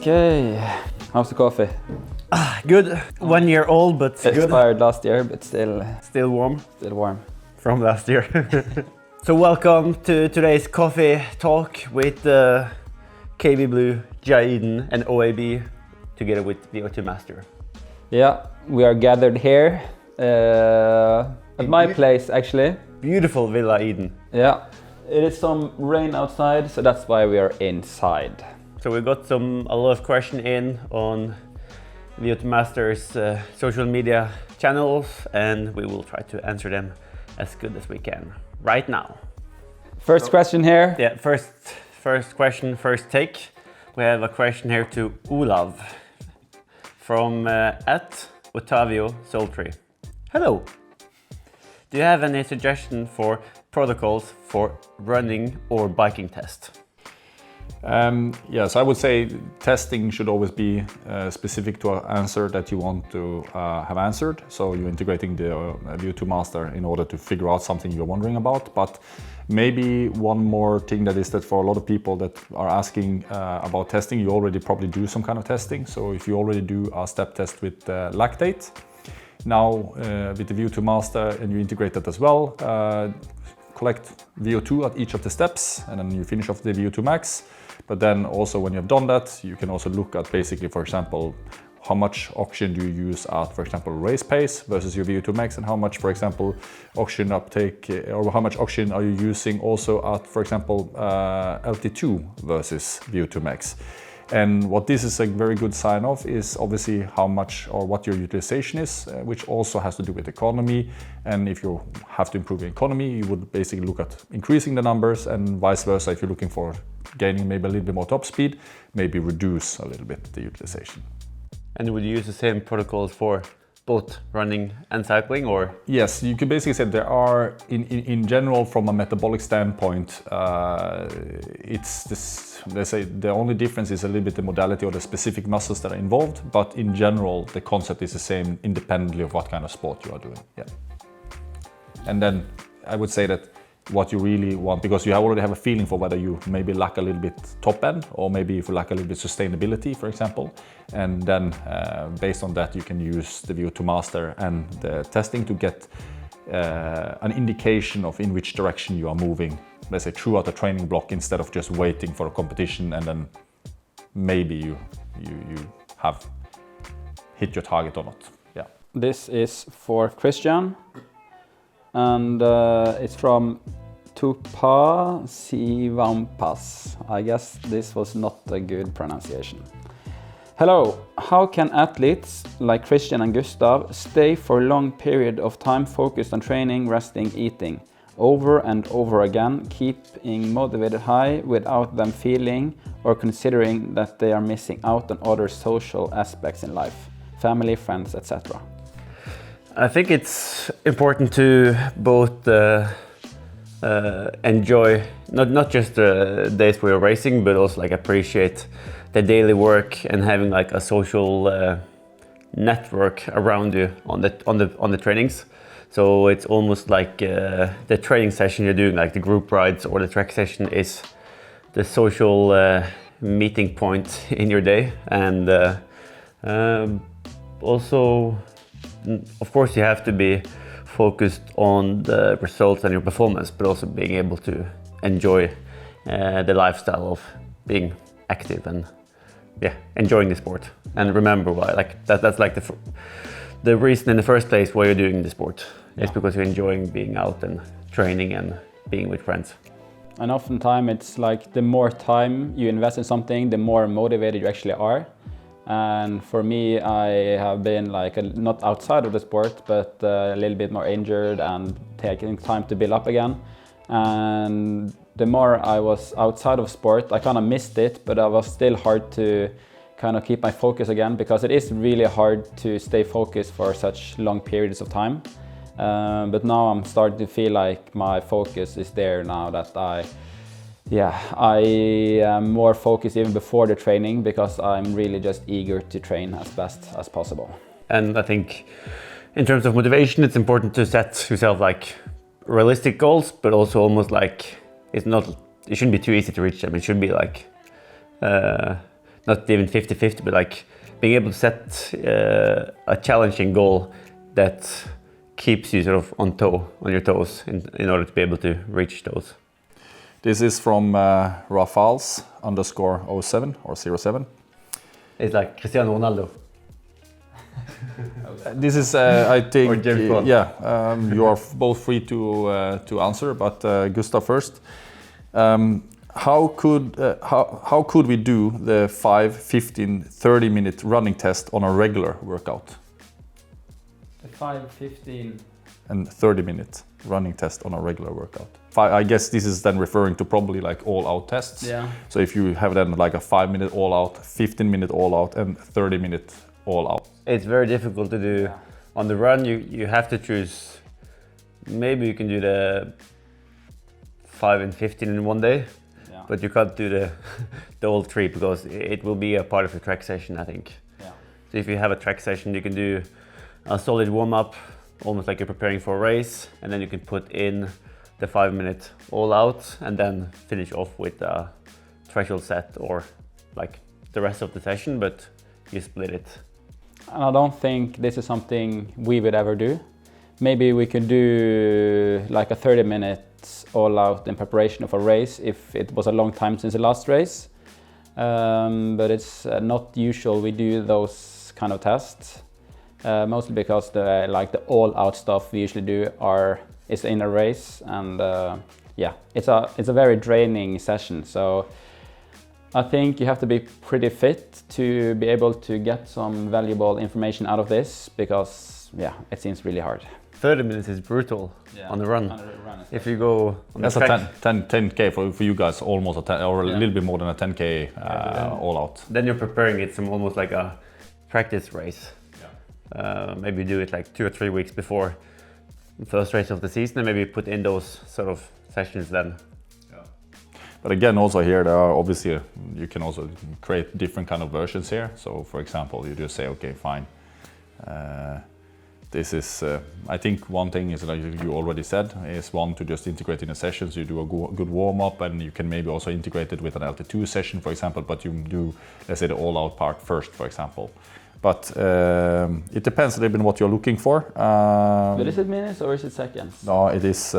Okay, how's the coffee? Good. 1 year old, but good. Expired last year, but Still warm. Still warm. From last year. So welcome to today's coffee talk with KB Blue, Iden and OAB together with Vo2 Master. Yeah, we are gathered here at my place actually. Beautiful Villa Iden. Yeah, it is some rain outside, so that's why we are inside. So we got a lot of questions in on Vo2 Master's social media channels, and we will try to answer them as good as we can right now. First question here. Yeah, first question, first take. We have a question here to Olav from at Otavio Soltree. Hello. Do you have any suggestion for protocols for running or biking test? Yes, I would say testing should always be specific to an answer that you want to have answered. So you're integrating the Vo2 Master in order to figure out something you're wondering about. But maybe one more thing that is that for a lot of people that are asking about testing, you already probably do some kind of testing. So if you already do a step test with lactate, now with the Vo2 Master and you integrate that as well, collect VO2 at each of the steps and then you finish off the VO2 max. But then also when you've done that, you can also look at basically, for example, how much oxygen do you use at, for example, race pace versus your VO2 max, and how much, for example, oxygen uptake, or how much oxygen are you using also at, for example, LT2 versus VO2 max. And what this is a very good sign of is obviously how much or what your utilization is, which also has to do with economy. And if you have to improve your economy, you would basically look at increasing the numbers, and vice versa. If you're looking for gaining maybe a little bit more top speed, maybe reduce a little bit the utilization. And would you use the same protocols for both running and cycling, or? Yes, you could basically say there are, in general, from a metabolic standpoint, it's this, let's say the only difference is a little bit the modality or the specific muscles that are involved, but in general, the concept is the same independently of what kind of sport you are doing. Yeah. And then I would say that what you really want, because you already have a feeling for whether you maybe lack a little bit top end, or maybe if you lack a little bit sustainability, for example. And then based on that, you can use the Vo2 Master and the testing to get an indication of in which direction you are moving, let's say throughout the training block, instead of just waiting for a competition and then maybe you have hit your target or not. Yeah. This is for Christian, and it's from Tupa Sivampas. I guess this was not a good pronunciation. Hello, how can athletes like Christian and Gustav stay for a long period of time focused on training, resting, eating, over and over again, keeping motivated high without them feeling or considering that they are missing out on other social aspects in life, family, friends, etc.? I think it's important to both enjoy not just the days where you're racing, but also like appreciate the daily work and having like a social network around you on the trainings. So it's almost like the training session you're doing, like the group rides or the track session, is the social meeting point in your day. And also, of course, you have to be focused on the results and your performance, but also being able to enjoy the lifestyle of being active and enjoying the sport. And remember why, like that's like the reason in the first place why you're doing the sport. It's because you're enjoying being out and training and being with friends. And oftentimes it's like the more time you invest in something, the more motivated you actually are. And for me, I have been like not outside of the sport, but a little bit more injured and taking time to build up again. And the more I was outside of sport, I kind of missed it, but it was still hard to kind of keep my focus again, because it is really hard to stay focused for such long periods of time. But now I'm starting to feel like my focus is there now, that I am more focused even before the training, because I'm really just eager to train as best as possible. And I think in terms of motivation, it's important to set yourself like realistic goals, but also almost like it shouldn't be too easy to reach them. It should be like not even 50-50, but like being able to set a challenging goal that keeps you sort of on your toes in order to be able to reach those. This is from Rafals _07 or 07. It's like Cristiano Ronaldo. This is, I think, Or James Bond. you are both free to answer, but Gustav first. How could we do the 5, 15, 30-minute running test on a regular workout? The 5, 15... And 30-minute running test on a regular workout. I guess this is then referring to probably like all-out tests. Yeah. So if you have then like a 5-minute all-out, 15-minute all-out, and 30-minute all-out. It's very difficult to do. On the run, you have to choose. Maybe you can do the 5 and 15 in one day, but you can't do the all three because it will be a part of the track session, I think. Yeah. So if you have a track session, you can do a solid warm-up, almost like you're preparing for a race, and then you can put in the 5-minute all-out and then finish off with a threshold set or like the rest of the session, but you split it. And I don't think this is something we would ever do. Maybe we could do like a 30 minutes all out in preparation of a race if it was a long time since the last race. But it's not usual we do those kind of tests. Mostly because the all out stuff we usually do is in a race, and it's a very draining session. So I think you have to be pretty fit to be able to get some valuable information out of this, because it seems really hard. 30 minutes is brutal on the run. If you go on that's the track, a 10K for you guys, almost a 10 or a little bit more than a 10K all out. Then you're preparing it some almost like a practice race. Maybe do it like 2 or 3 weeks before the first race of the season, and maybe put in those sort of sessions then. But again, also here, there are obviously, you can also create different kind of versions here. So for example, you just say, okay, fine. This is, I think one thing is, like you already said, is one to just integrate in the sessions. You do a good warm up, and you can maybe also integrate it with an LT2 session, for example, but you do, let's say, the all out part first, for example. But it depends a little bit on what you're looking for. But is it minutes or is it seconds? No, it is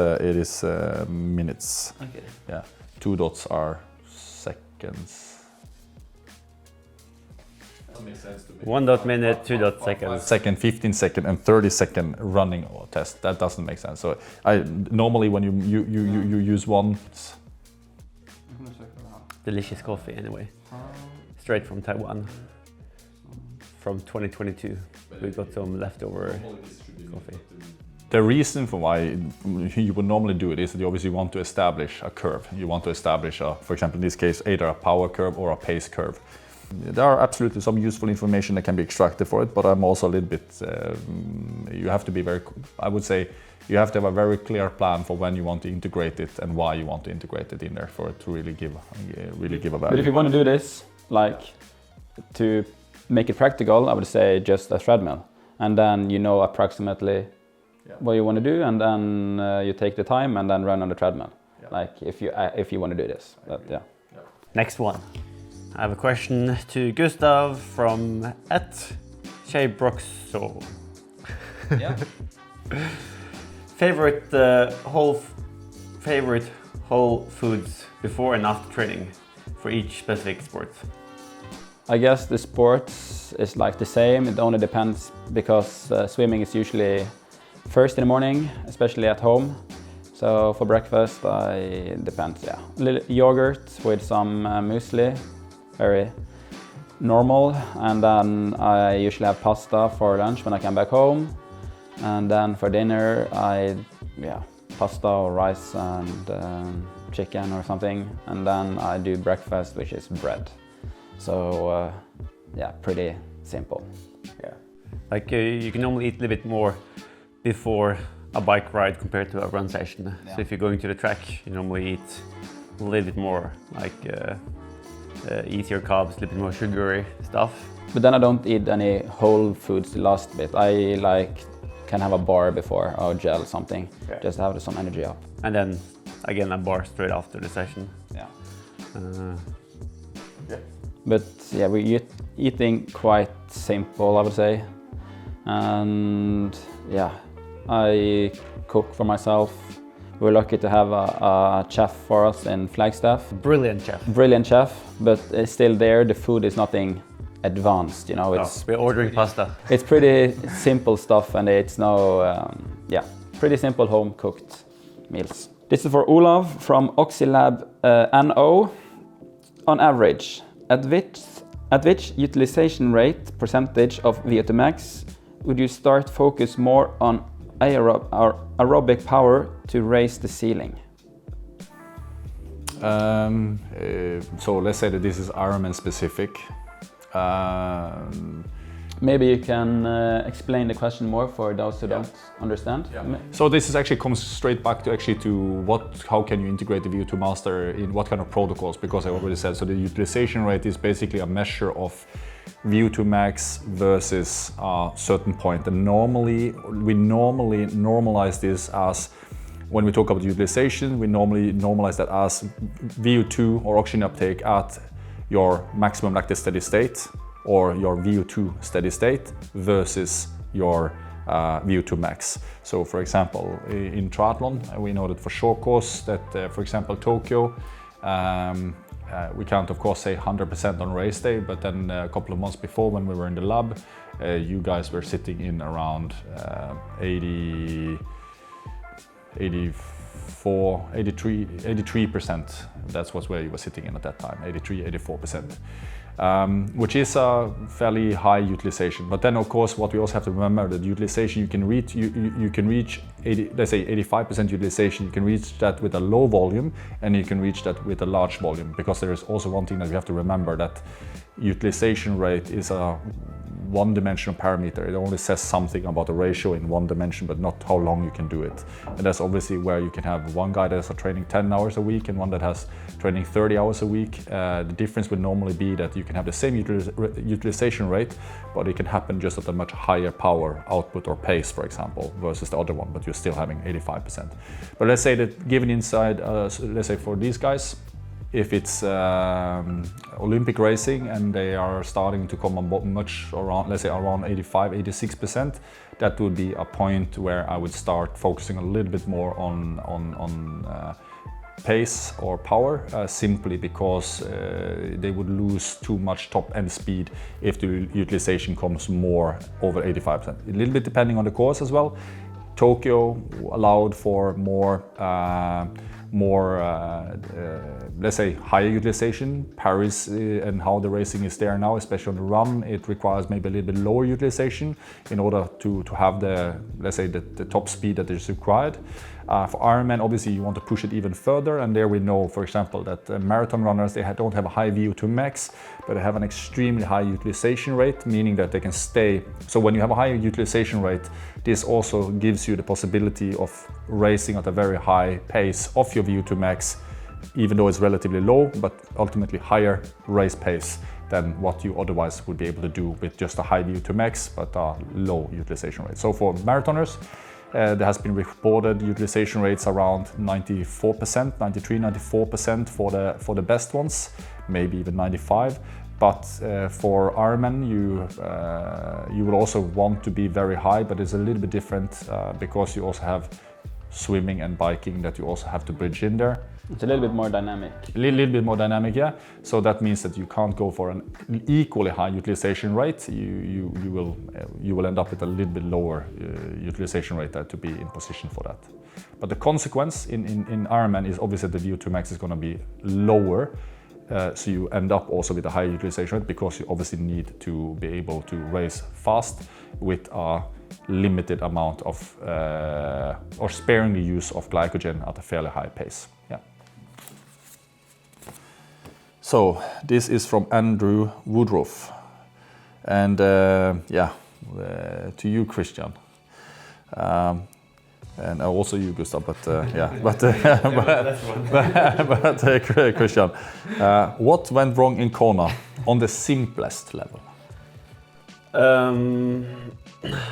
minutes. Okay. Yeah, 2 dots are seconds. That makes sense to me. 1 dot minute, 2 dot seconds. Second, 15 second, and 30 second running test. That doesn't make sense. So I normally when you use one. Delicious coffee anyway. Straight from Taiwan. From 2022, we got some leftover coffee. The reason for why you would normally do it is that you obviously want to establish a curve. You want to establish, for example, in this case, either a power curve or a pace curve. There are absolutely some useful information that can be extracted for it, but I'm also a little bit, you have to be very, I would say, you have to have a very clear plan for when you want to integrate it and why you want to integrate it in there for it to really give a value. But if you want to do this, like to make it practical, I would say just a treadmill, and then you know approximately what you want to do, and then you take the time and then run on the treadmill. Like if you want to do this. Next one. I have a question to Gustav from @ShayBroxo. Yeah. Favorite whole foods before and after training for each specific sport? I guess the sports is like the same. It only depends because swimming is usually first in the morning, especially at home. So for breakfast, it depends. A little yogurt with some muesli, very normal. And then I usually have pasta for lunch when I come back home. And then for dinner, pasta or rice and chicken or something. And then I do breakfast, which is bread. So pretty simple. Yeah, like you can normally eat a little bit more before a bike ride compared to a run session. Yeah. So if you're going to the track, you normally eat a little bit more, like easier carbs, a little bit more sugary stuff. But then I don't eat any whole foods the last bit. I can have a bar before or gel something, just to have some energy up. And then again a bar straight after the session. Yeah. But yeah, we're eating quite simple, I would say. And yeah, I cook for myself. We're lucky to have a chef for us in Flagstaff. Brilliant chef. Brilliant chef, but it's still there. The food is nothing advanced, you know. It's we're ordering pasta. It's pretty simple stuff, and it's pretty simple home cooked meals. This is for Olav from Oxylab NO. On average, at which utilization rate percentage of Vo2 Max would you start focus more on aerobic power to raise the ceiling? So let's say that this is Ironman specific. Maybe you can explain the question more for those who don't understand. Yeah. So this is actually comes straight back to how can you integrate the Vo2 Master in what kind of protocols? Because I already said, so the utilization rate is basically a measure of Vo2 max versus a certain point. And we normally normalize this as, when we talk about utilization, we normally normalize that as VO2 or oxygen uptake at your maximum lactate steady state or your VO2 steady state versus your VO2 max. So for example, in triathlon, we know that for short course that, for example, Tokyo, we can't of course say 100% on race day, but then a couple of months before when we were in the lab, you guys were sitting in around 83%. That's where you were sitting in at that time, 84%. Which is a fairly high utilization. But then of course what we also have to remember, that utilization you can reach, you can reach 85% utilization, you can reach that with a low volume, and you can reach that with a large volume, because there is also one thing that we have to remember, that utilization rate is a one-dimensional parameter. It only says something about the ratio in one dimension, but not how long you can do it. And that's obviously where you can have one guy that's training 10 hours a week and one that has training 30 hours a week. The difference would normally be that you can have the same utilization rate, but it can happen just at a much higher power output or pace, for example, versus the other one, but you're still having 85%. But let's say that given inside, let's say for these guys, if it's Olympic racing and they are starting to come on much around, let's say around 85-86%, that would be a point where I would start focusing a little bit more on pace or power, simply because they would lose too much top end speed if the utilization comes more over 85%. A little bit depending on the course as well. Tokyo allowed for more let's say higher utilization. Paris and how the racing is there now, especially on the run, it requires maybe a little bit lower utilization in order to have the, let's say, the top speed that is required. For Ironman, obviously you want to push it even further, and there we know, for example, that marathon runners, they don't have a high VO2 max, but they have an extremely high utilization rate, meaning that they can stay. So when you have a higher utilization rate, this also gives you the possibility of racing at a very high pace of your VO2 max, even though it's relatively low, but ultimately higher race pace than what you otherwise would be able to do with just a high VO2 max, but a low utilization rate. So for marathoners, there has been reported utilization rates around 94%, 93-94% for the best ones, maybe even 95%. But for Ironman, you will also want to be very high, but it's a little bit different because you also have swimming and biking that you also have to bridge in there. It's a little bit more dynamic. A little bit more dynamic, yeah. So that means that you can't go for an equally high utilization rate. You will end up with a little bit lower utilization rate to be in position for that. But the consequence in Ironman is obviously the VO2 max is going to be lower. So you end up also with a higher utilization rate, because you obviously need to be able to race fast with a limited amount of or sparingly use of glycogen at a fairly high pace. Yeah. So this is from Andrew Woodruff, and to you, Christian. And also you, Gustav, but Christian, what went wrong in Kona on the simplest level?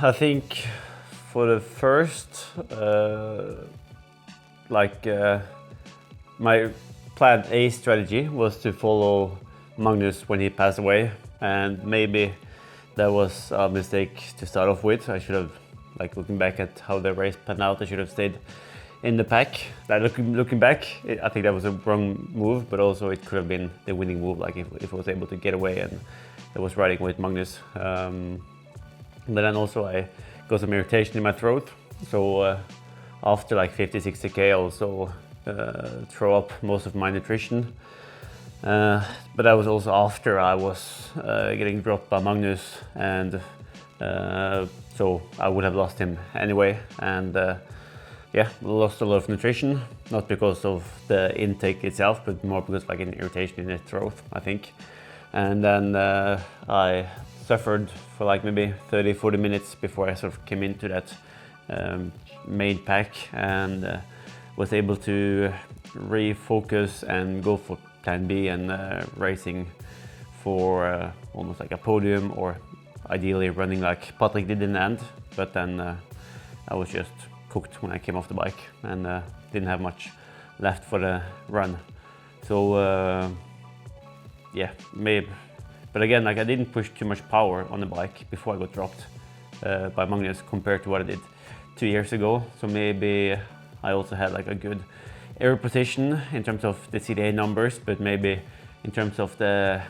I think for the first, my plan A strategy was to follow Magnus when he passed away, and maybe that was a mistake to start off with. I should have, like looking back at how the race panned out, I should have stayed in the pack. Like looking back, I think that was a wrong move, but also it could have been the winning move, like if I was able to get away and I was riding with Magnus. But then also I got some irritation in my throat, so after like 50-60k I also throw up most of my nutrition. But that was also after I was getting dropped by Magnus, and so I would have lost him anyway, and yeah, lost a lot of nutrition, not because of the intake itself, but more because like an irritation in the throat, I think. And then I suffered for like maybe 30-40 minutes before I sort of came into that main pack, and was able to refocus and go for plan B and racing for almost like a podium, or ideally running like Patrick did in the end. But then I was just cooked when I came off the bike, and didn't have much left for the run. So yeah, maybe. But again, like I didn't push too much power on the bike before I got dropped by Magnus compared to what I did 2 years ago. So maybe I also had like a good air position in terms of the CDA numbers, but maybe in terms of the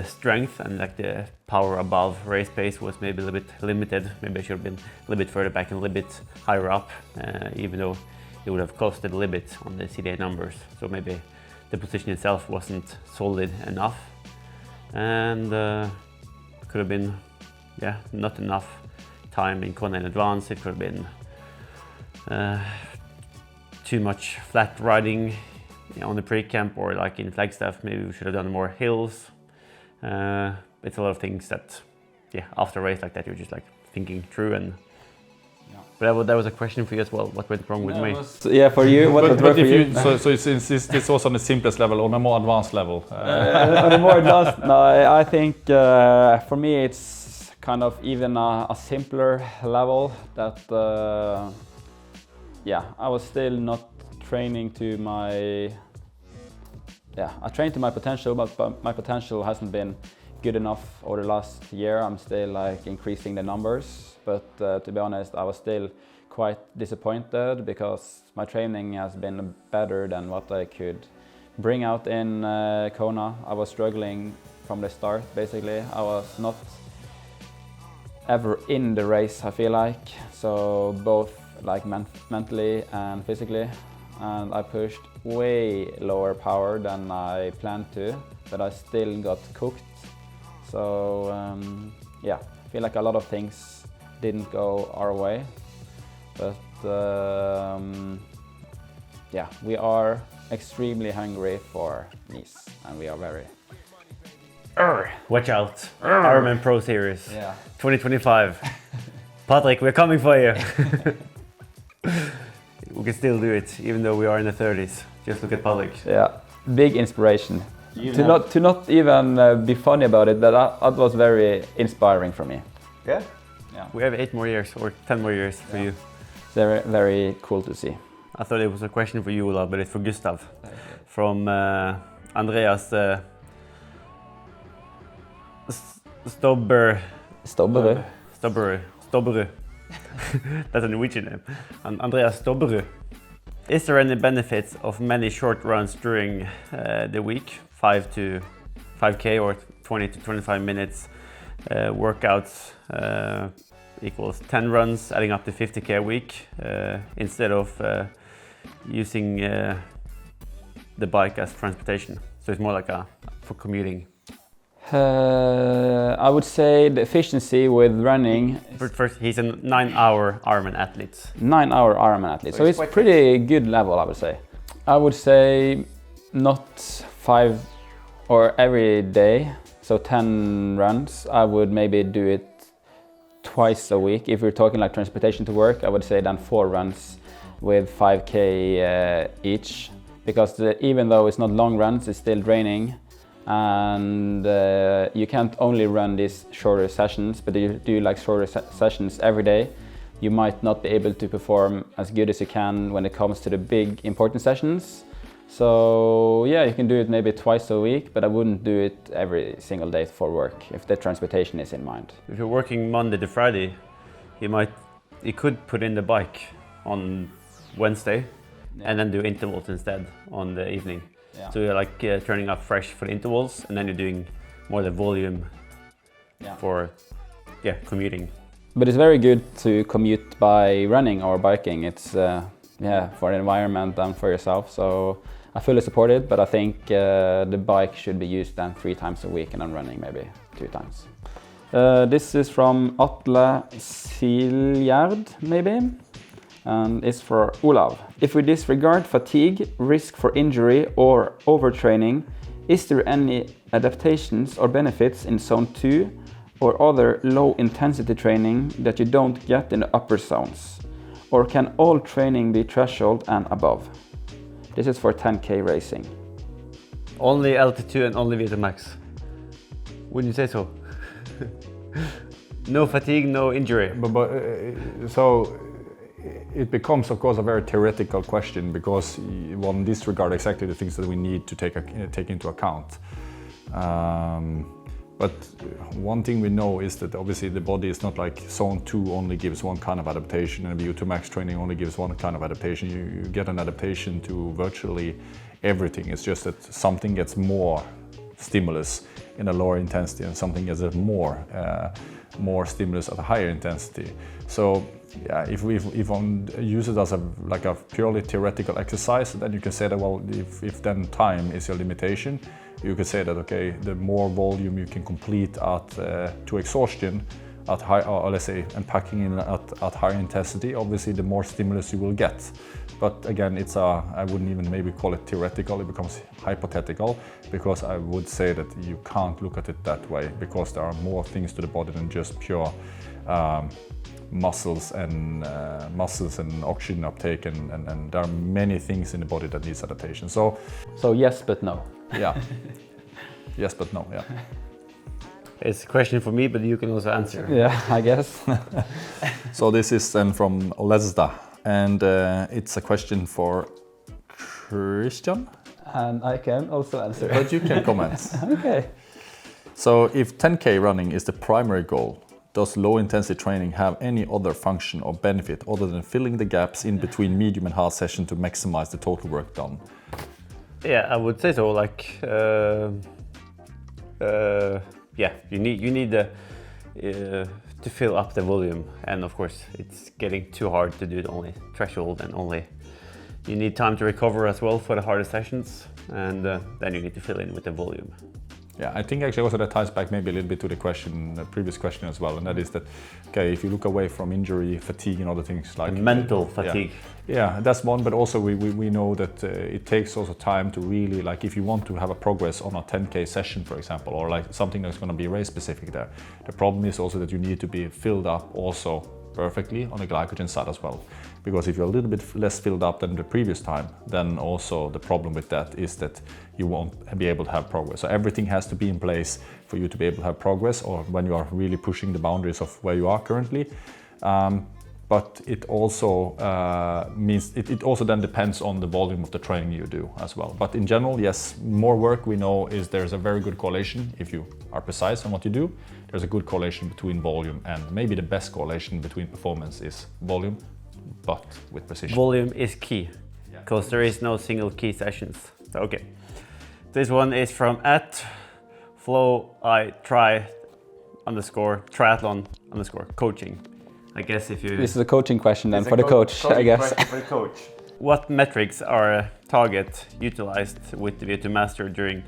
strength and like the power above race pace was maybe a little bit limited. Maybe I should have been a little bit further back and a little bit higher up, even though it would have costed a little bit on the CDA numbers. So maybe the position itself wasn't solid enough, and could have been, yeah, not enough time in Kona in advance. It could have been too much flat riding on the pre-camp, or like in Flagstaff, maybe we should have done more hills. It's a lot of things that, yeah, after a race like that, you're just like thinking through. And but that was a question for you as well. What went wrong with me? Yeah, for you. What went wrong for you? So this was on the simplest level, on a more advanced level. On a more advanced, no, I think for me it's kind of even a simpler level. That yeah, I was still not training to my. Yeah, I trained to my potential, but my potential hasn't been good enough over the last year. I'm still like increasing the numbers, but to be honest, I was still quite disappointed because my training has been better than what I could bring out in Kona. I was struggling from the start, basically. I was not ever in the race, I feel like, so both like mentally and physically. And I pushed way lower power than I planned to, but I still got cooked. So yeah, I feel like a lot of things didn't go our way. But yeah, we are extremely hungry for Nice, and we are very... Watch out, Ironman Pro Series, yeah. 2025. Patrick, we're coming for you. We can still do it, even though we are in the 30s. Just look at Patrick. Yeah, big inspiration. To not even be funny about it, but that was very inspiring for me. Yeah? Yeah. We have 8 more years, or 10 more years for you. Very, very cool to see. I thought it was a question for you, Olav, but it's for Gustav. From Andreas Stobberud. That's a Norwegian name. Andreas Stobberud. Is there any benefits of many short runs during the week? 5K or 20 to 25 minutes workouts equals 10 runs, adding up to 50K a week, instead of using the bike as transportation. So it's more like for commuting. I would say the efficiency with running. First, he's a 9-hour Ironman athlete. 9-hour Ironman athlete, so it's pretty good level, I would say. I would say not 5 or every day, so 10 runs. I would maybe do it twice a week. If we're talking like transportation to work, I would say then 4 runs with 5K each, because even though it's not long runs, it's still draining. And you can't only run these shorter sessions, but if you do like shorter sessions every day, you might not be able to perform as good as you can when it comes to the big important sessions. So yeah, you can do it maybe twice a week, but I wouldn't do it every single day for work if the transportation is in mind. If you're working Monday to Friday, you could put in the bike on Wednesday and then do intervals instead on the evening. Yeah. So you're like turning up fresh for the intervals, and then you're doing more the volume for commuting. But it's very good to commute by running or biking. It's for the environment and for yourself. So I fully support it, but I think the bike should be used then 3 times a week and then running maybe 2 times. This is from Atle Siljard, maybe, and it's for Olav. If we disregard fatigue, risk for injury or overtraining, is there any adaptations or benefits in zone 2 or other low intensity training that you don't get in the upper zones? Or can all training be threshold and above? This is for 10K racing. Only LT2 and only Vo2 Max. Wouldn't you say so? No fatigue, no injury. So it becomes, of course, a very theoretical question, because one disregards exactly the things that we need to take into account. But one thing we know is that obviously the body is not like zone 2 only gives one kind of adaptation and Vo2 Max training only gives one kind of adaptation. You get an adaptation to virtually everything. It's just that something gets more stimulus in a lower intensity and something gets more stimulus at a higher intensity. So yeah, if one uses it as a purely theoretical exercise, then you can say that, well, if then time is your limitation, you could say that, okay, the more volume you can complete to exhaustion at high, or let's say, and packing in at higher intensity, obviously the more stimulus you will get. But again, I wouldn't even maybe call it theoretical, it becomes hypothetical, because I would say that you can't look at it that way, because there are more things to the body than just pure muscles and oxygen uptake, and there are many things in the body that needs adaptation. So yes, but no. Yeah. Yes, but no. Yeah. It's a question for me, but you can also answer. Yeah, I guess. So this is then from Lesda, and it's a question for Kristian. And I can also answer. But you can comment. Okay. So if 10K running is the primary goal, does low intensity training have any other function or benefit other than filling the gaps in between medium and hard session to maximize the total work done? Yeah, I would say so. Like, you need to fill up the volume, and of course, it's getting too hard to do it only threshold, and only you need time to recover as well for the harder sessions, and then you need to fill in with the volume. Yeah, I think actually also that ties back maybe a little bit to the previous question as well, and that is that, okay, if you look away from injury, fatigue and other things like... Mental fatigue. Yeah, that's one, but also we know that it takes also time to really, like if you want to have a progress on a 10K session, for example, or like something that's going to be race specific there, the problem is also that you need to be filled up also perfectly on the glycogen side as well. Because if you're a little bit less filled up than the previous time, then also the problem with that is that you won't be able to have progress. So everything has to be in place for you to be able to have progress, or when you are really pushing the boundaries of where you are currently. But it also means it also then depends on the volume of the training you do as well. But in general, yes, more work we know is there's a very good correlation. If you are precise on what you do, there's a good correlation between volume, and maybe the best correlation between performance is volume, but with precision. Volume is key, because there is no single key sessions. Okay, this one is from @flow_triathlon_coaching. I guess if you... This is a coaching question then for the coach, I guess. For the coach. What metrics are target utilized with the Vo2 Master during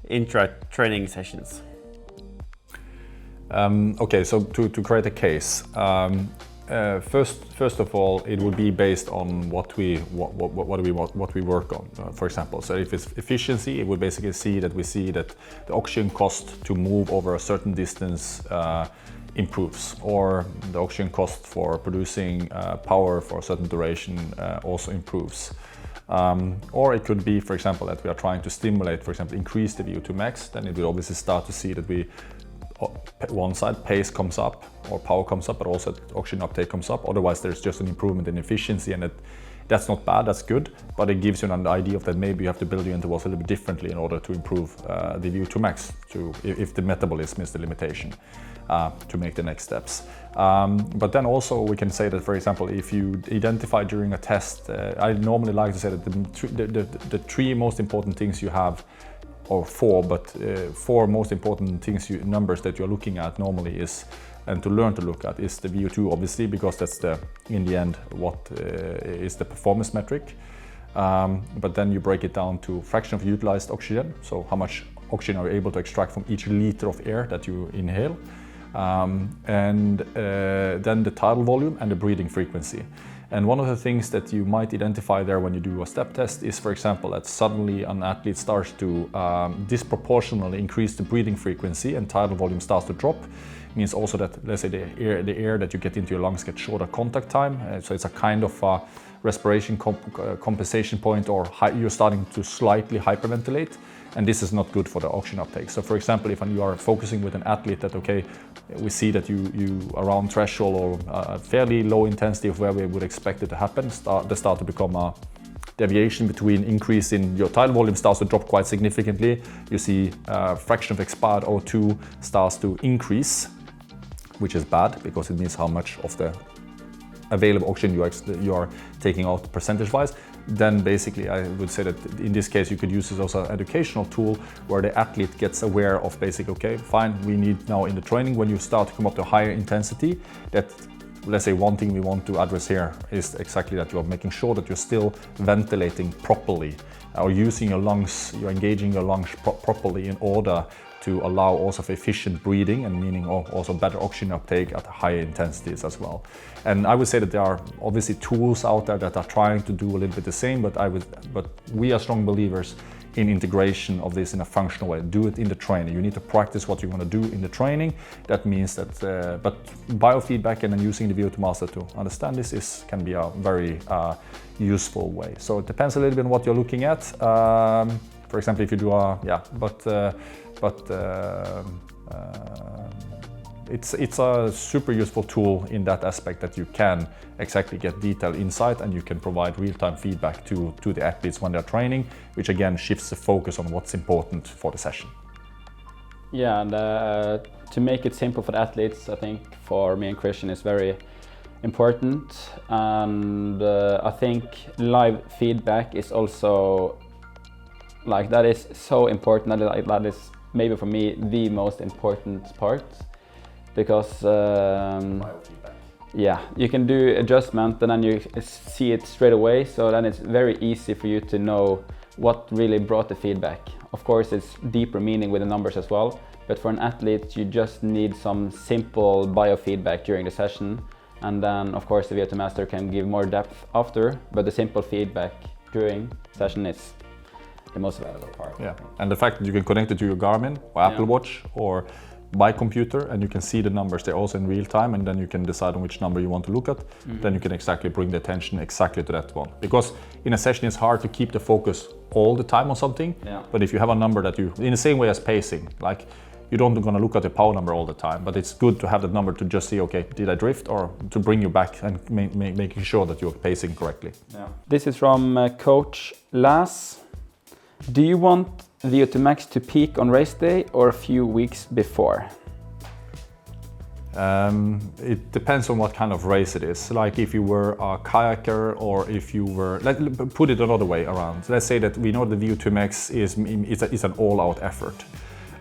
intra-training sessions? Okay, so to create a case, first of all, it would be based on what we work on. For example, so if it's efficiency, it would basically see that the oxygen cost to move over a certain distance improves, or the oxygen cost for producing power for a certain duration also improves. Or it could be, for example, that we are trying to stimulate, for example, increase the Vo2 max, then it will obviously start to see that one side pace comes up or power comes up, but also oxygen uptake comes up. Otherwise, there's just an improvement in efficiency, and That's not bad, that's good, but it gives you an idea of that maybe you have to build your intervals a little bit differently in order to improve the VO2 max, if the metabolism is the limitation, to make the next steps. But then also we can say that, for example, if you identify during a test, I normally like to say that the three most important things you have, or four most important things, numbers that you're looking at normally is, and to learn to look at, is the VO2, obviously, because that's in the end what is the performance metric. But then you break it down to fraction of utilized oxygen, so how much oxygen are you able to extract from each liter of air that you inhale, and then the tidal volume and the breathing frequency. And one of the things that you might identify there when you do a step test is, for example, that suddenly an athlete starts to disproportionately increase the breathing frequency and tidal volume starts to drop. It means also that, let's say, the air that you get into your lungs gets shorter contact time. So it's a kind of respiration compensation point, or you're starting to slightly hyperventilate. And this is not good for the oxygen uptake. So for example, if you are focusing with an athlete that, okay, we see that you around threshold or a fairly low intensity of where we would expect it to happen, they start to become a deviation between increase in your tidal volume starts to drop quite significantly. You see fraction of expired O2 starts to increase, which is bad because it means how much of the available oxygen you are taking out percentage-wise. Then basically I would say that in this case you could use this as an educational tool where the athlete gets aware of basically, okay, fine, we need now in the training, when you start to come up to higher intensity, that, let's say, one thing we want to address here is exactly that you're making sure that you're still ventilating properly, or using your lungs, you're engaging your lungs properly in order to allow also for efficient breathing, and meaning also better oxygen uptake at higher intensities as well. And I would say that there are obviously tools out there that are trying to do a little bit the same, but we are strong believers in integration of this in a functional way. Do it in the training. You need to practice what you want to do in the training. That means that, but biofeedback and then using the Vo2 Master to understand this can be a very useful way. So it depends a little bit on what you're looking at. For example, if you do it's a super useful tool in that aspect that you can exactly get detailed insight and you can provide real-time feedback to the athletes when they're training, which again shifts the focus on what's important for the session. Yeah, and to make it simple for the athletes, I think for me and Christian is very important, and I think live feedback is also that is so important. That is maybe for me the most important part, because yeah, you can do adjustment and then you see it straight away, so then it's very easy for you to know what really brought the feedback. Of course, it's deeper meaning with the numbers as well, but for an athlete you just need some simple biofeedback during the session, and then of course the Vo2 Master can give more depth after, but the simple feedback during session is the most valuable part. Yeah, and the fact that you can connect it to your Garmin or Apple Watch or by computer, and you can see the numbers there also in real time, and then you can decide on which number you want to look at. Then you can exactly bring the attention exactly to that one. Because in a session it's hard to keep the focus all the time on something, but if you have a number that you, in the same way as pacing, like you don't going to look at the power number all the time, but it's good to have that number to just see, okay, did I drift, or to bring you back and making sure that you're pacing correctly. Yeah. This is from Coach Lass. Do you want Vo2 Max to peak on race day or a few weeks before? It depends on what kind of race it is. Like if you were a kayaker, or if you were, let's put it another way around. Let's say that we know the Vo2 Max is an all-out effort.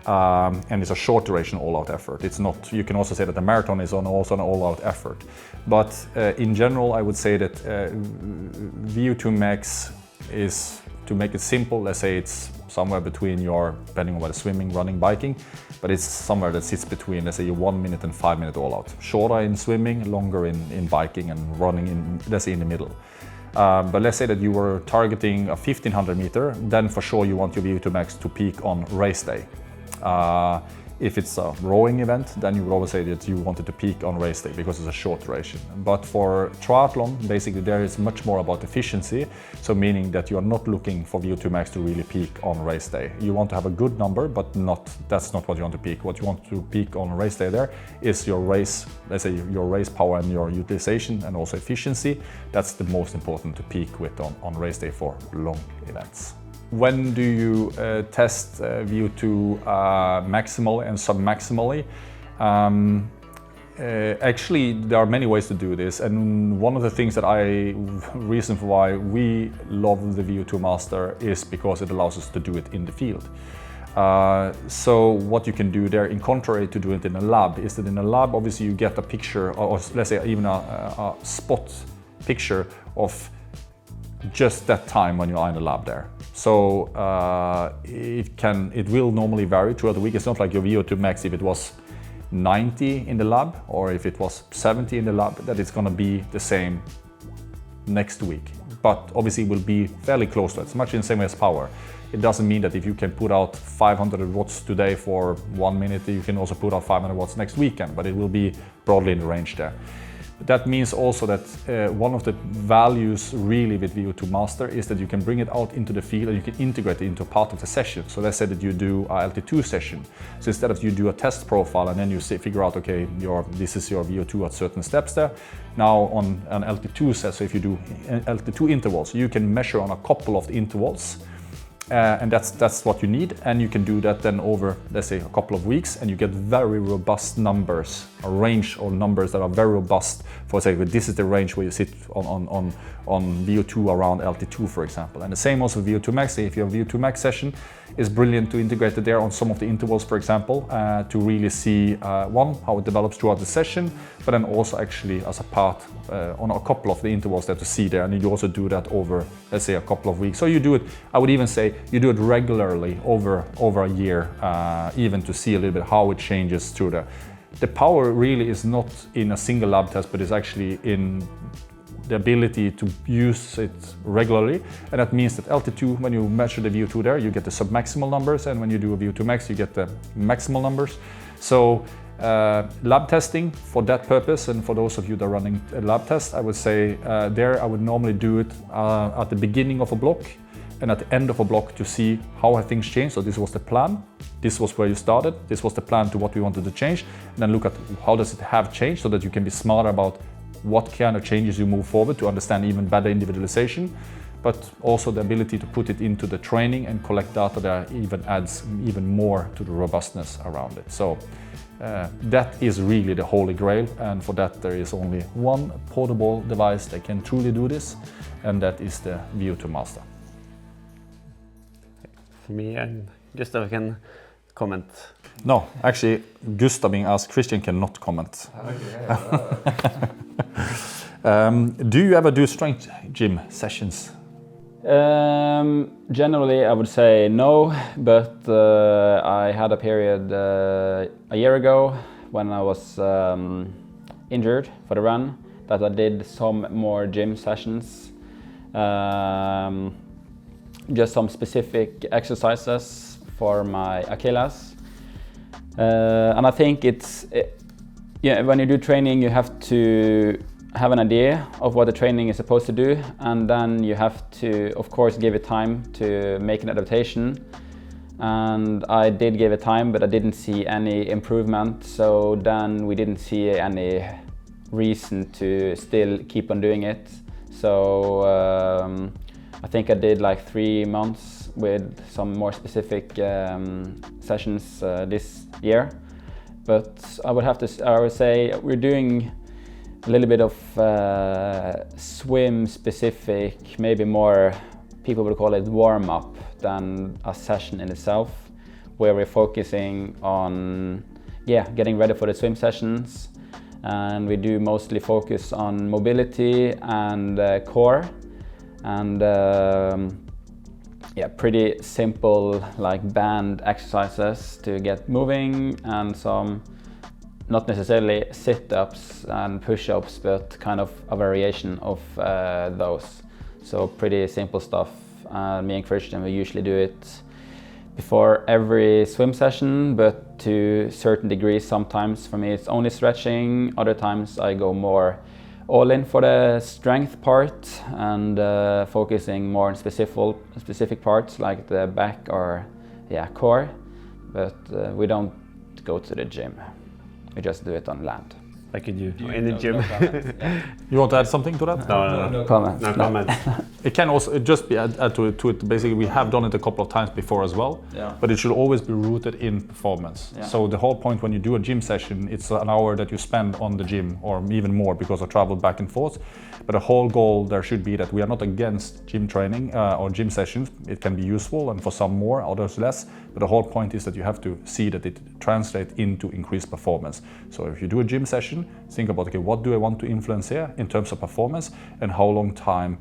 And it's a short duration all-out effort. It's not, you can also say that the marathon is also an all-out effort. But in general, I would say that Vo2 Max is, to make it simple, let's say it's somewhere between your, depending on whether swimming, running, biking, but it's somewhere that sits between, let's say, your 1 minute and 5 minute all out. Shorter in swimming, longer in biking, and running in, let's say, in the middle. But let's say that you were targeting a 1500 meter, then for sure you want your Vo2 Max to peak on race day. If it's a rowing event, then you would always say that you wanted to peak on race day because it's a short duration. But for triathlon, basically there is much more about efficiency. So meaning that you are not looking for VO2 max to really peak on race day. You want to have a good number, but that's not what you want to peak. What you want to peak on race day there is your race, let's say your race power and your utilization and also efficiency. That's the most important to peak with on race day for long events. When do you test VO2 maximally and submaximally? Actually, there are many ways to do this, and one of the things that reason for why we love the Vo2 Master is because it allows us to do it in the field. So what you can do there, in contrary to doing it in a lab, is that in a lab, obviously you get a picture, or let's say even a spot picture of just that time when you are in the lab there. So it will normally vary throughout the week. It's not like your VO2 max, if it was 90 in the lab or if it was 70 in the lab, that it's going to be the same next week. But obviously it will be fairly close to it. It's much in the same way as power. It doesn't mean that if you can put out 500 watts today for 1 minute, you can also put out 500 watts next weekend, but it will be broadly in the range there. That means also that one of the values really with Vo2 Master is that you can bring it out into the field and you can integrate it into a part of the session. So let's say that you do a LT2 session. So instead of you do a test profile and then you figure out, okay, this is your VO2 at certain steps there. Now on an LT2 set, so if you do LT2 intervals, you can measure on a couple of the intervals. And that's what you need, and you can do that then over, let's say, a couple of weeks, and you get very robust numbers, a range of numbers that are very robust. For example, this is the range where you sit on VO2 around LT2, for example. And the same also with VO2 max. If your VO2 max session is brilliant to integrate it there on some of the intervals, for example, to really see one, how it develops throughout the session, but then also actually as a part on a couple of the intervals there to see there. And you also do that over, let's say, a couple of weeks. So you do it, I would even say, you do it regularly over a year, even to see a little bit how it changes through the power really is not in a single lab test, but it's actually in the ability to use it regularly. And that means that LT2, when you measure the VO2 there, you get the submaximal numbers, and when you do a VO2 max, you get the maximal numbers. So lab testing for that purpose, and for those of you that are running a lab test, I would say there I would normally do it at the beginning of a block and at the end of a block to see how have things changed. So this was the plan, this was where you started, this was the plan to what we wanted to change, and then look at how does it have changed so that you can be smarter about what kind of changes you move forward to understand even better individualization, but also the ability to put it into the training and collect data that even adds even more to the robustness around it. So that is really the holy grail, and for that there is only one portable device that can truly do this, and that is the Vo2 Master. For me, and Gustav can comment. No, actually, Gustav being asked, Christian cannot comment. Do you ever do strength gym sessions? Generally, I would say no, but I had a period a year ago when I was injured for the run that I did some more gym sessions. Just some specific exercises for my Achilles. And I think when you do training, you have to have an idea of what the training is supposed to do, and then you have to, of course, give it time to make an adaptation. And I did give it time, but I didn't see any improvement, so then we didn't see any reason to still keep on doing it. So I think I did like 3 months with some more specific sessions this year. But I would say we're doing a little bit of swim specific, maybe more, people would call it warm up than a session in itself, where we're focusing on getting ready for the swim sessions. And we do mostly focus on mobility and core, and pretty simple like band exercises to get moving, and some not necessarily sit-ups and push-ups, but kind of a variation of those. So pretty simple stuff. Me and Christian, we usually do it before every swim session, but to certain degrees. Sometimes for me it's only stretching, other times I go more all in for the strength part and focusing more on specific parts like the back or core, but we don't go to the gym, we just do it on land. Like you do in the gym. You want to add something to that? No comment. No comment. It can also just be add to it. Basically, we have done it a couple of times before as well, but it should always be rooted in performance. So the whole point when you do a gym session, it's an hour that you spend on the gym or even more because of travel back and forth. But the whole goal there should be that we are not against gym training or gym sessions. It can be useful and for some more, others less. But the whole point is that you have to see that it translates into increased performance. So if you do a gym session, think about, okay, what do I want to influence here in terms of performance and how long time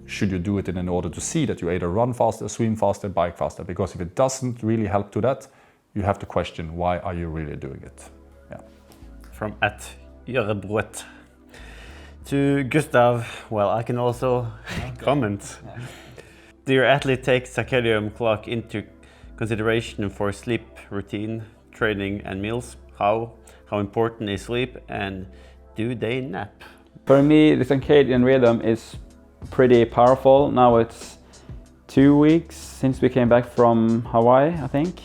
should you do it in order to see that you either run faster, swim faster, bike faster? Because if it doesn't really help to that, you have to question why are you really doing it? From @Jørebrøt to Gustav, well, I can also comment. Do your athlete take circadian clock into consideration for sleep routine, training and meals? How important is sleep and do they nap? For me, the circadian rhythm is pretty powerful. Now it's 2 weeks since we came back from Hawaii, I think.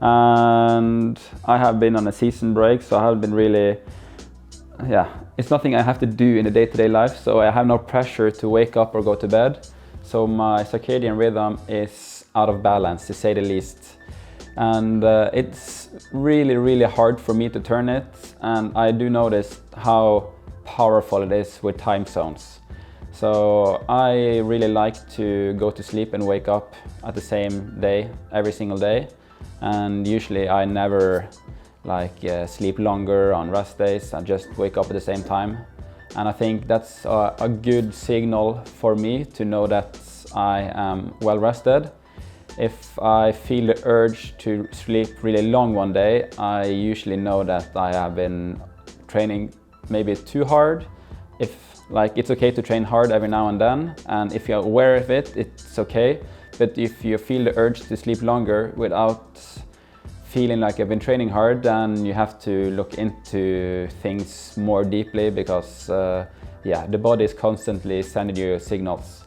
And I have been on a season break, so I haven't been really, it's nothing I have to do in the day-to-day life, so I have no pressure to wake up or go to bed. So my circadian rhythm is out of balance, to say the least. And it's really, really hard for me to turn it. And I do notice how powerful it is with time zones. So I really like to go to sleep and wake up at the same day, every single day. And usually I never sleep longer on rest days. I just wake up at the same time. And I think that's a good signal for me to know that I am well rested. If I feel the urge to sleep really long one day, I usually know that I have been training maybe too hard. It's okay to train hard every now and then, and if you're aware of it, it's okay. But if you feel the urge to sleep longer without feeling like you've been training hard, then you have to look into things more deeply because the body is constantly sending you signals.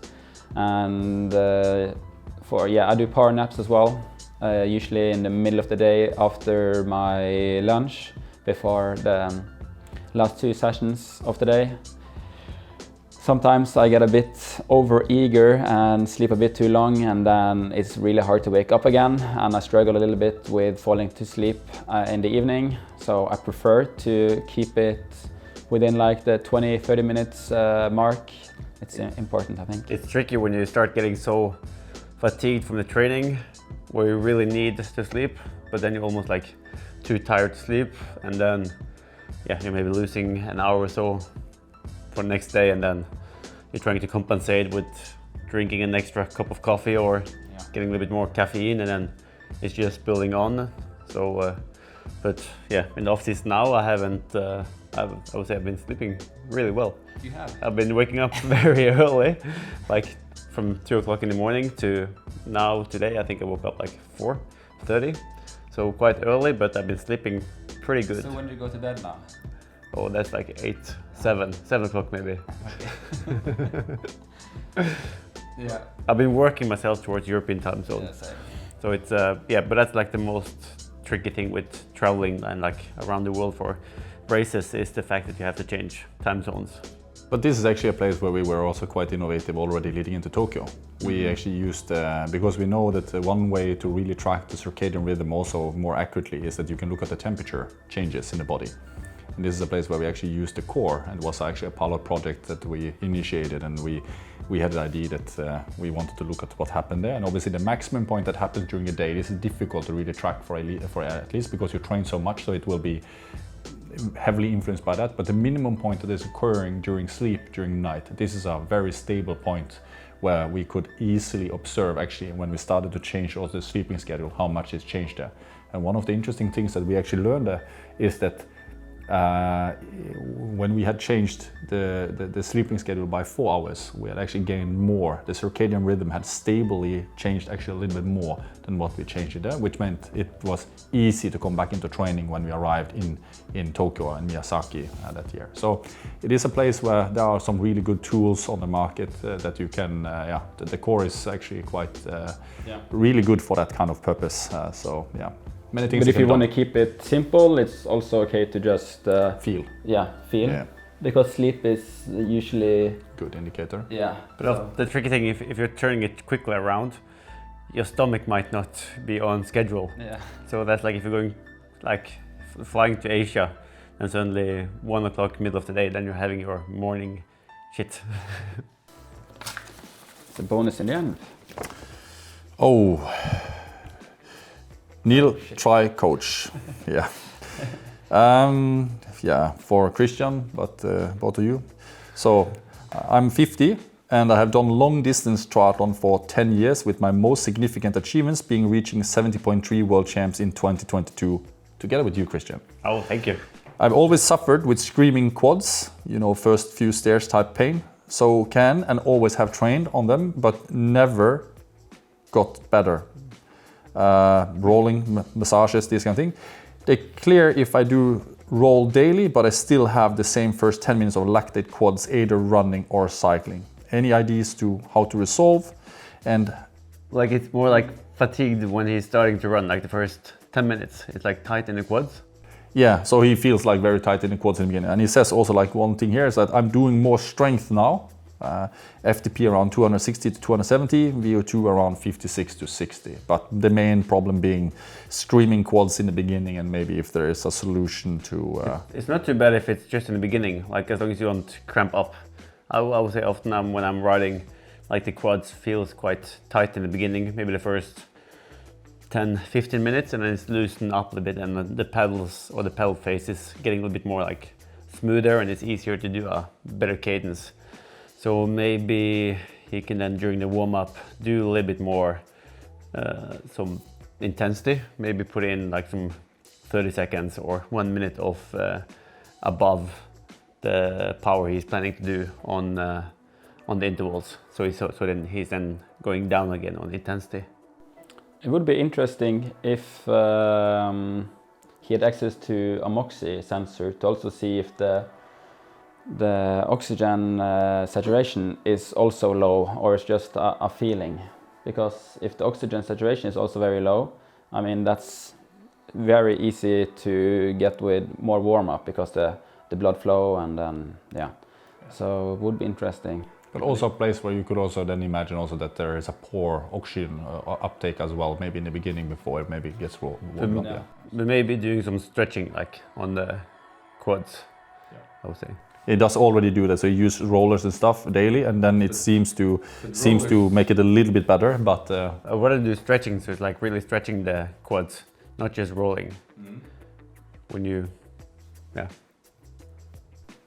And I do power naps as well, usually in the middle of the day after my lunch, before the last 2 sessions of the day. Sometimes I get a bit over-eager and sleep a bit too long, and then it's really hard to wake up again, and I struggle a little bit with falling to sleep in the evening. So I prefer to keep it within the 20-30 minutes mark. It's important, I think. It's tricky when you start getting so fatigued from the training where you really need to sleep, but then you're almost too tired to sleep, and then you're maybe losing an hour or so for the next day, and then you're trying to compensate with drinking an extra cup of coffee or getting a little bit more caffeine, and then it's just building on. So but in the off season now I haven't I would say I've been sleeping really well. You have? I've been waking up very early, from 2 o'clock in the morning to now today. I think I woke up 4:30, so quite early, but I've been sleeping pretty good. So when do you go to bed now? Oh, that's 7 o'clock maybe. Yeah. I've been working myself towards European time zone. Yeah, same. So it's but that's the most tricky thing with traveling and around the world for races is the fact that you have to change time zones. But this is actually a place where we were also quite innovative already leading into Tokyo. We actually used, because we know that one way to really track the circadian rhythm also more accurately is that you can look at the temperature changes in the body. And this is a place where we actually used the core, and it was actually a pilot project that we initiated, and we had the idea that we wanted to look at what happened there. And obviously the maximum point that happens during the day, this is difficult to really track for athletes because you train so much, so it will be heavily influenced by that. But the minimum point that is occurring during sleep, during night, this is a very stable point where we could easily observe actually when we started to change also the sleeping schedule, how much it's changed there. And one of the interesting things that we actually learned there is that when we had changed the sleeping schedule by 4 hours, we had actually gained more. The circadian rhythm had stably changed actually a little bit more than what we changed it there, which meant it was easy to come back into training when we arrived in Tokyo and Miyazaki that year. So it is a place where there are some really good tools on the market that you can, the core is actually quite really good for that kind of purpose. So yeah. Many things. But if you want to keep it simple, it's also okay to just feel. Yeah, feel. Yeah. Because sleep is usually good indicator. Yeah. But the tricky thing, if you're turning it quickly around, your stomach might not be on schedule. Yeah. So that's like if you're going, like flying to Asia, and suddenly 1 o'clock middle of the day, then you're having your morning shit. It's a bonus in the end. Oh. Neil, try coach. Yeah. For Christian, but both of you. So I'm 50 and I have done long distance triathlon for 10 years, with my most significant achievements being reaching 70.3 world champs in 2022, together with you, Christian. Oh, thank you. I've always suffered with screaming quads, first few stairs type pain. So can and always have trained on them, but never got better. Rolling, massages, this kind of thing. They're clear if I do roll daily, but I still have the same first 10 minutes of lactate quads, either running or cycling. Any ideas to how to resolve? And like it's more like fatigued when he's starting to run, like the first 10 minutes. It's like tight in the quads. Yeah, so he feels like very tight in the quads in the beginning. And he says also like one thing here is that I'm doing more strength now. FTP around 260 to 270, VO2 around 56 to 60. But the main problem being screaming quads in the beginning, and maybe if there is a solution to... It's not too bad if it's just in the beginning, like as long as you don't cramp up. I would say often when I'm riding, like the quads feels quite tight in the beginning, maybe the first 10-15 minutes, and then it's loosened up a little bit, and the pedals or the pedal face is getting a little bit more like smoother, and it's easier to do a better cadence. So maybe he can then during the warm-up do a little bit more some intensity, maybe put in like some 30 seconds or 1 minute of above the power he's planning to do on the intervals. So then he's going down again on intensity. It would be interesting if he had access to a Moxie sensor to also see if the oxygen saturation is also low, or it's just a feeling. Because if the oxygen saturation is also very low, I mean that's very easy to get with more warm-up, because the blood flow, and then so it would be interesting. But also a place where you could also then imagine also that there is a poor oxygen uptake as well, maybe in the beginning before it maybe gets warmed up. Yeah. But maybe doing some stretching like on the quads, I would say. It does already do that, so you use rollers and stuff daily, and then it seems to make it a little bit better. But I want to do stretching, so it's like really stretching the quads, not just rolling. When you,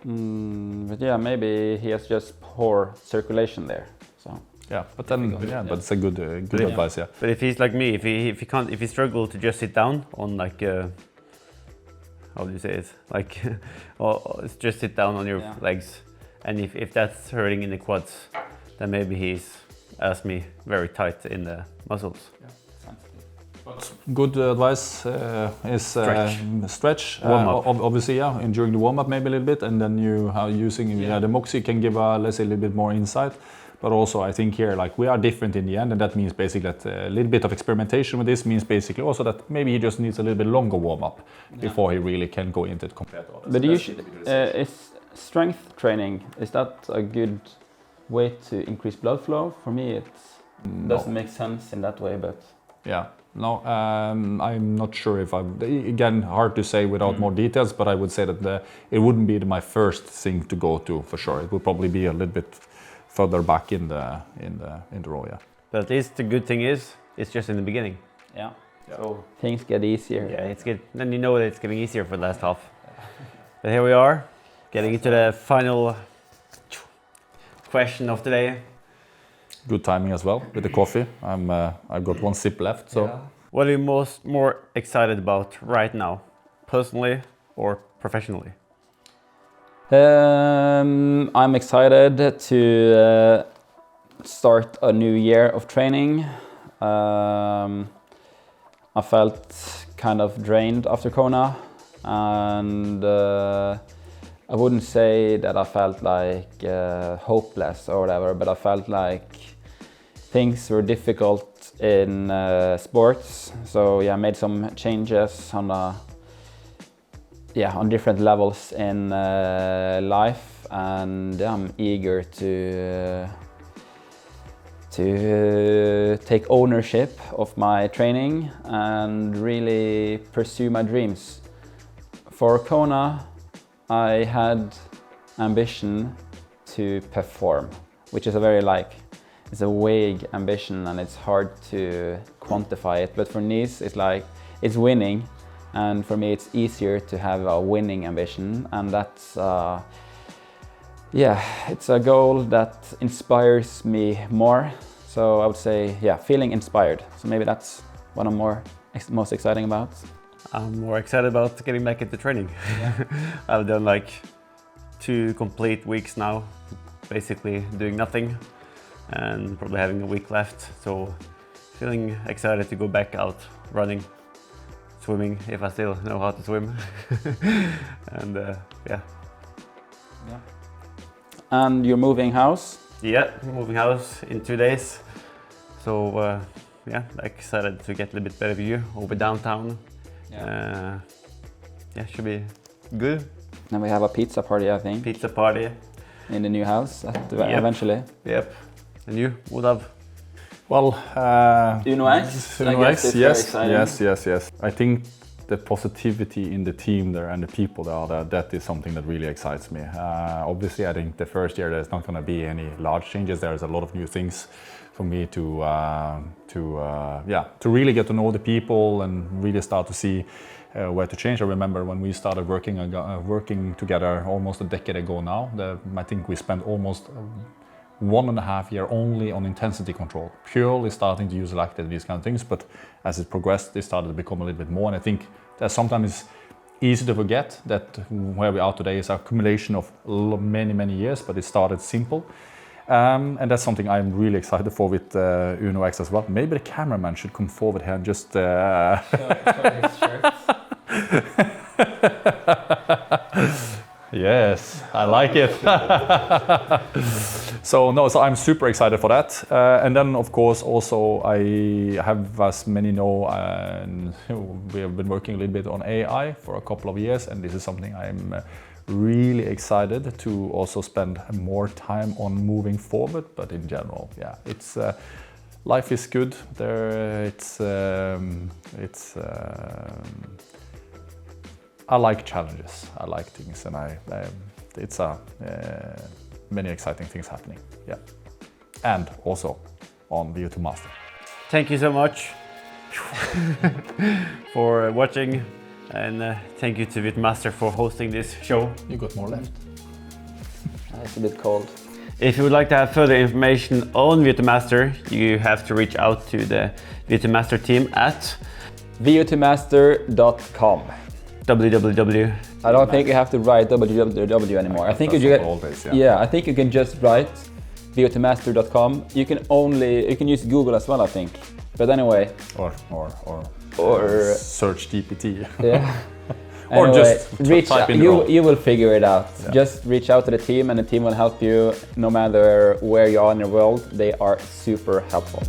but yeah, maybe he has just poor circulation there. So yeah, but then but it's a good advice. Yeah. But if he's like me, if he struggles to just sit down on like. How do you say it? Like, just sit down on your legs, and if that's hurting in the quads, then maybe he's, as me, very tight in the muscles. But good advice is stretch. Obviously, and during the warm-up maybe a little bit, and then you using the Moxie can give let's say a little bit more insight. But also I think here, like, we are different in the end, and that means basically that a little bit of experimentation with this means basically also that maybe he just needs a little bit longer warm-up before he really can go into it compared to others. But is strength training, is that a good way to increase blood flow? For me, it doesn't make sense in that way, but... Yeah, no, I'm not sure if again, hard to say without more details, but I would say that it wouldn't be my first thing to go to for sure. It would probably be a little bit further back in the row, But at least the good thing is, it's just in the beginning. Yeah. So things get easier. Yeah, it's good. Then you know that it's getting easier for the last half. But here we are, getting into the final question of the day. Good timing as well with the coffee. I've got one sip left. So, what are you more excited about right now, personally or professionally? I'm excited to start a new year of training. I felt kind of drained after Kona, and I wouldn't say that I felt like hopeless or whatever, but I felt like things were difficult in sports. So yeah, I made some changes on on different levels in life, and I'm eager to take ownership of my training and really pursue my dreams. For Kona, I had ambition to perform, which is a very it's a vague ambition and it's hard to quantify it. But for Nice, it's winning, and for me, it's easier to have a winning ambition, and that's it's a goal that inspires me more. So I would say, feeling inspired. So maybe that's what I'm most exciting about. I'm more excited about getting back into training. Yeah. I've done 2 complete weeks now, basically doing nothing and probably having a week left. So feeling excited to go back out running, swimming if I still know how to swim. And And you're moving house? Yeah, moving house in 2 days. So excited to get a little bit better view over downtown. Should be good. And we have a pizza party, I think. Pizza party. In the new house eventually. Yep. And you, Olav? Well, Uno X? Uno X, yes. I think the positivity in the team there and the people that is something that really excites me. Obviously, I think the first year there's not going to be any large changes. There's a lot of new things for me to really get to know the people and really start to see where to change. I remember when we started working together almost a decade ago now. I think we spent almost 1.5 years only on intensity control, purely starting to use lactate, these kind of things. But as it progressed, they started to become a little bit more. And I think that sometimes it's easy to forget that where we are today is an accumulation of many years, but it started simple. And that's something I'm really excited for with Uno X as well. Maybe the cameraman should come forward here and just... Show his shirt. Yes, I like it. So I'm super excited for that. And then of course also I have, as many know, we have been working a little bit on AI for a couple of years, and this is something I'm really excited to also spend more time on moving forward. But in general, it's life is good. I like challenges. I like things, and it's many exciting things happening. Yeah, and also on Vo2 Master. Thank you so much for watching, and thank you to Vo2 Master for hosting this show. You got more left. It's a bit cold. If you would like to have further information on Vo2 Master, you have to reach out to the Vo2 Master team at Vo2Master.com. www. I don't think you have to write www anymore. I think I think you can just write Vo2Master.com. You can use Google as well, I think. But anyway. Or search GPT. Yeah. Or anyway, just type in you will figure it out. Yeah. Just reach out to the team, and the team will help you no matter where you are in the world. They are super helpful.